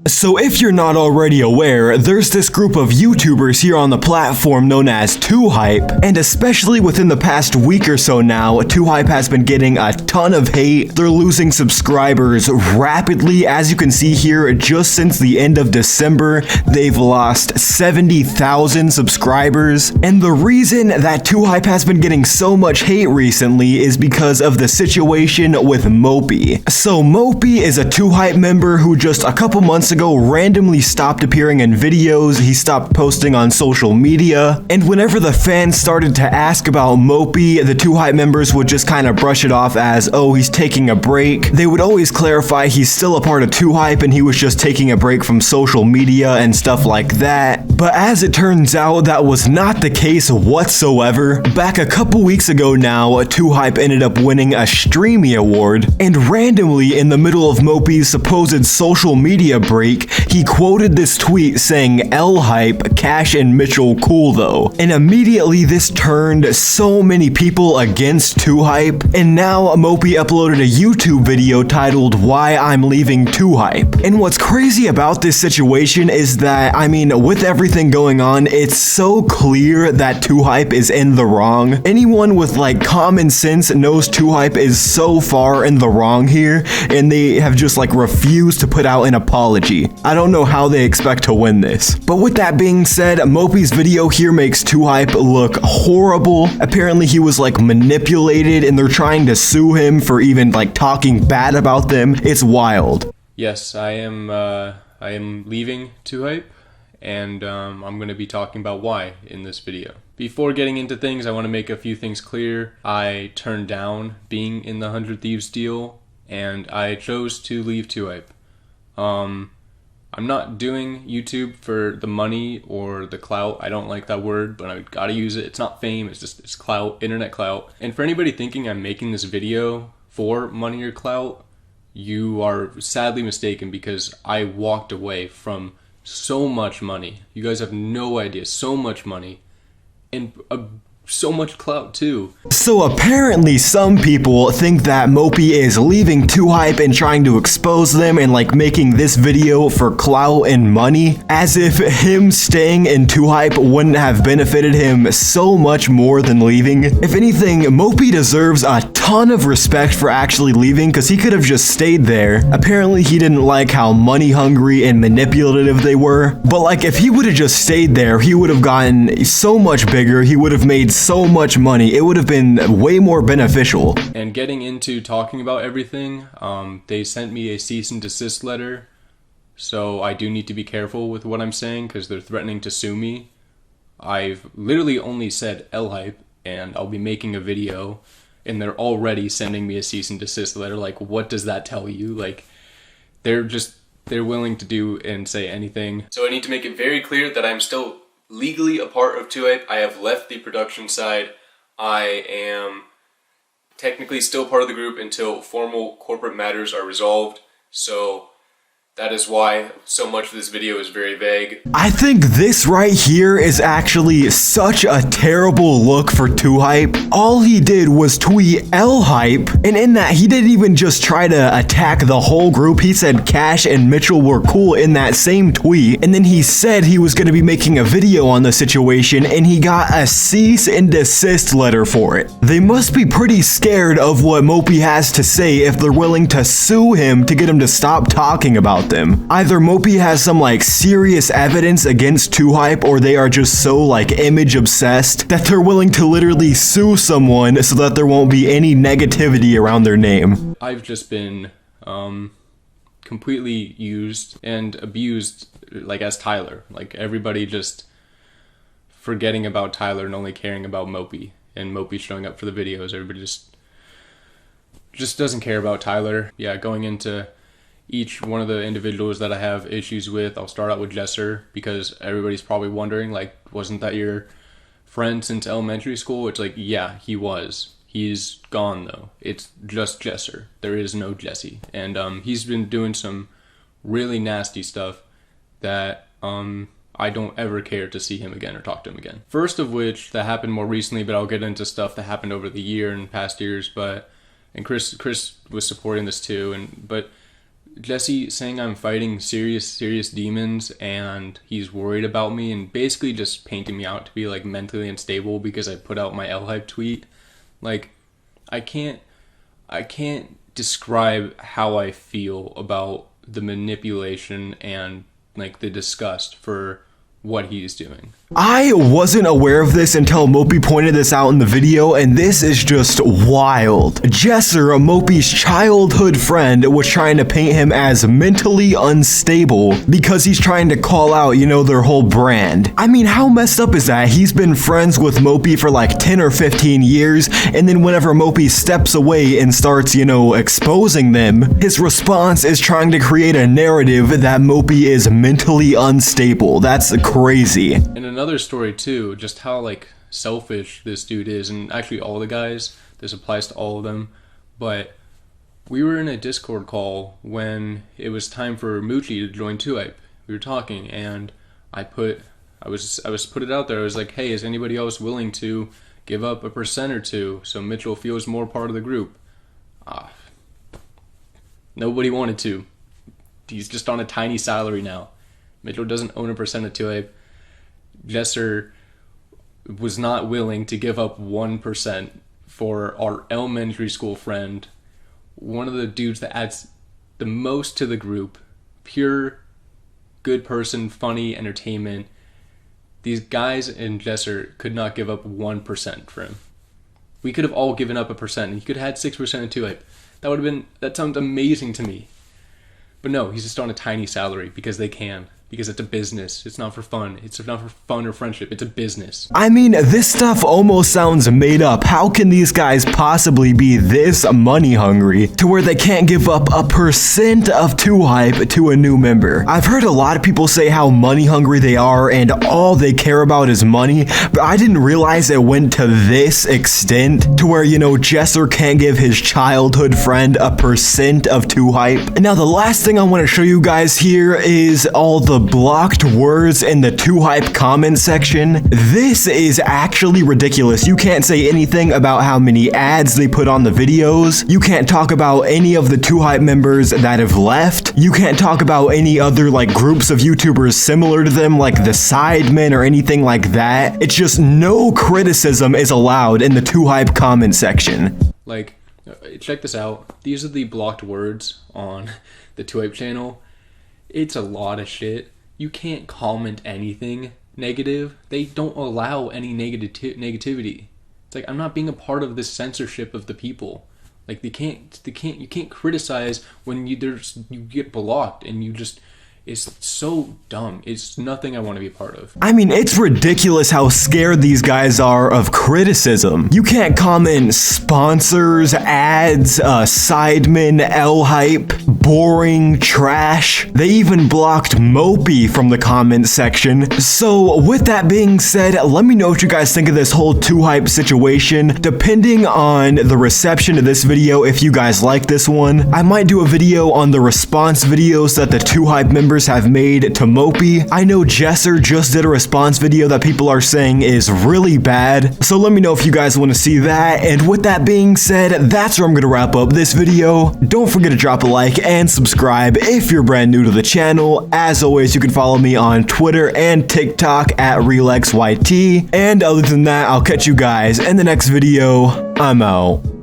So if you're not already aware, there's this group of YouTubers here on the platform known as 2Hype, and especially within the past week or so now, 2Hype has been getting a ton of hate. They're losing subscribers rapidly. As you can see here, just since the end of December, they've lost 70,000 subscribers. And the reason that 2Hype has been getting so much hate recently is because of the situation with Mopi. So Mopi is a 2Hype member who just a couple months ago randomly stopped appearing in videos. He stopped posting on social media, and whenever the fans started to ask about Mopi, the 2Hype members would just kind of brush it off as, oh, he's taking a break. They would always clarify he's still a part of 2Hype and he was just taking a break from social media and stuff like that. But as it turns out, that was not the case whatsoever. Back a couple weeks ago now, 2Hype ended up winning a Streamy Award, and randomly in the middle of Mopi's supposed social media break, he quoted this tweet saying, "L-Hype, Cash and Mitchell cool though." And immediately this turned so many people against 2Hype, and now Mopi uploaded a YouTube video titled "Why I'm Leaving 2Hype." And what's crazy about this situation is that, I mean, with everything going on, it's so clear that 2Hype is in the wrong. Anyone with like common sense knows 2Hype is so far in the wrong here, and they have just like refused to put out an apology. I don't know how they expect to win this. But with that being said, Mopi's video here makes 2Hype look horrible. Apparently he was like manipulated and they're trying to sue him for even like talking bad about them. It's wild. Yes, I am leaving 2Hype, and I'm going to be talking about why in this video. Before getting into things, I want to make a few things clear. I turned down being in the 100 Thieves deal, and I chose to leave 2Hype. I'm not doing YouTube for the money or the clout. I don't like that word, but I gotta use it. It's not fame, it's clout, internet clout. And for anybody thinking I'm making this video for money or clout, you are sadly mistaken, because I walked away from so much money. You guys have no idea, so much money. And so much clout too. So apparently some people think that Mopi is leaving 2Hype and trying to expose them and like making this video for clout and money, as if him staying in 2Hype wouldn't have benefited him so much more than leaving. If anything, Mopi deserves a ton of respect for actually leaving, because he could have just stayed there. Apparently he didn't like how money hungry and manipulative they were, but like if he would have just stayed there, he would have gotten so much bigger. He would have made so much money. It would have been way more beneficial. And getting into talking about everything, they sent me a cease and desist letter, so I do need to be careful with what I'm saying because they're threatening to sue me. I've literally only said L-Hype and I'll be making a video, and they're already sending me a cease and desist letter. Like, what does that tell you? Like, they're willing to do and say anything. So I need to make it very clear that I'm still legally a part of 2Hype. I have left the production side. I am technically still part of the group until formal corporate matters are resolved. So that is why so much of this video is very vague. I think this right here is actually such a terrible look for 2Hype. All he did was tweet L-Hype, and in that he didn't even just try to attack the whole group. He said Cash and Mitchell were cool in that same tweet, and then he said he was going to be making a video on the situation, and he got a cease and desist letter for it. They must be pretty scared of what Mopi has to say if they're willing to sue him to get him to stop talking about them. Either Mopi has some like serious evidence against 2Hype, or they are just so like image obsessed that they're willing to literally sue someone so that there won't be any negativity around their name. I've just been completely used and abused, like as Tyler. Like everybody just forgetting about Tyler and only caring about Mopi, and Mopi showing up for the videos. Everybody just doesn't care about Tyler. Yeah, going into each one of the individuals that I have issues with, I'll start out with Jesser, because everybody's probably wondering, like, wasn't that your friend since elementary school? It's like, yeah, he was. He's gone though. It's just Jesser. There is no Jesse. And he's been doing some really nasty stuff that I don't ever care to see him again or talk to him again. First of which, that happened more recently, but I'll get into stuff that happened over the year and past years. And Chris was supporting this too. But Jesse saying I'm fighting serious demons and he's worried about me and basically just painting me out to be like mentally unstable because I put out my L-hype tweet. Like, I can't describe how I feel about the manipulation and like the disgust for what he's doing. I wasn't aware of this until Mopi pointed this out in the video, and this is just wild. Jesser, Mopi's childhood friend, was trying to paint him as mentally unstable because he's trying to call out, you know, their whole brand. I mean, how messed up is that? He's been friends with Mopi for like 10 or 15 years, and then whenever Mopi steps away and starts, you know, exposing them, his response is trying to create a narrative that Mopi is mentally unstable. That's crazy. And another story too, just how like selfish this dude is, and actually all the guys, this applies to all of them, but we were in a Discord call when it was time for Moochie to join 2hype. We were talking and I put it out there. I was like, hey, is anybody else willing to give up a % or two so Mitchell feels more part of the group? Nobody wanted to. He's just on a tiny salary now. Mitchell doesn't own a % of 2hype. Jesser was not willing to give up 1% for our elementary school friend, one of the dudes that adds the most to the group, pure good person, funny entertainment. These guys and Jesser could not give up 1% for him. We could have all given up a %, and he could have had 6% of 2hype. That sounds amazing to me. But no, he's just on a tiny salary because they can. Because it's a business. It's not for fun. It's not for fun or friendship. It's a business. I mean, this stuff almost sounds made up. How can these guys possibly be this money hungry to where they can't give up a % of 2hype to a new member? I've heard a lot of people say how money hungry they are and all they care about is money, but I didn't realize it went to this extent to where, you know, Jesser can't give his childhood friend a % of 2hype. And now the last thing I want to show you guys here is all the blocked words in the 2hype comment section. This is actually ridiculous. You can't say anything about how many ads they put on the videos. You can't talk about any of the 2hype members that have left. You can't talk about any other like groups of YouTubers similar to them, like the Sidemen or anything like that. It's just no criticism is allowed in the 2hype comment section. Like, check this out. These are the blocked words on the 2hype channel. It's a lot of shit. You can't comment anything negative. They don't allow any negativity. It's like, I'm not being a part of this censorship of the people. Like, you can't criticize when you get blocked, and it's so dumb. It's nothing I want to be a part of. I mean, it's ridiculous how scared these guys are of criticism. You can't comment sponsors, ads, Sidemen, L-hype, boring, trash. They even blocked Mopi from the comment section. So with that being said, let me know what you guys think of this whole 2hype situation. Depending on the reception of this video, if you guys like this one, I might do a video on the response videos that the 2hype members have made to Mopi. I know Jesser just did a response video that people are saying is really bad, so let me know if you guys want to see that. And with that being said, that's where I'm gonna wrap up this video. Don't forget to drop a like and subscribe if you're brand new to the channel. As always, you can follow me on Twitter and TikTok at RelexYT. And other than that, I'll catch you guys in the next video. I'm out.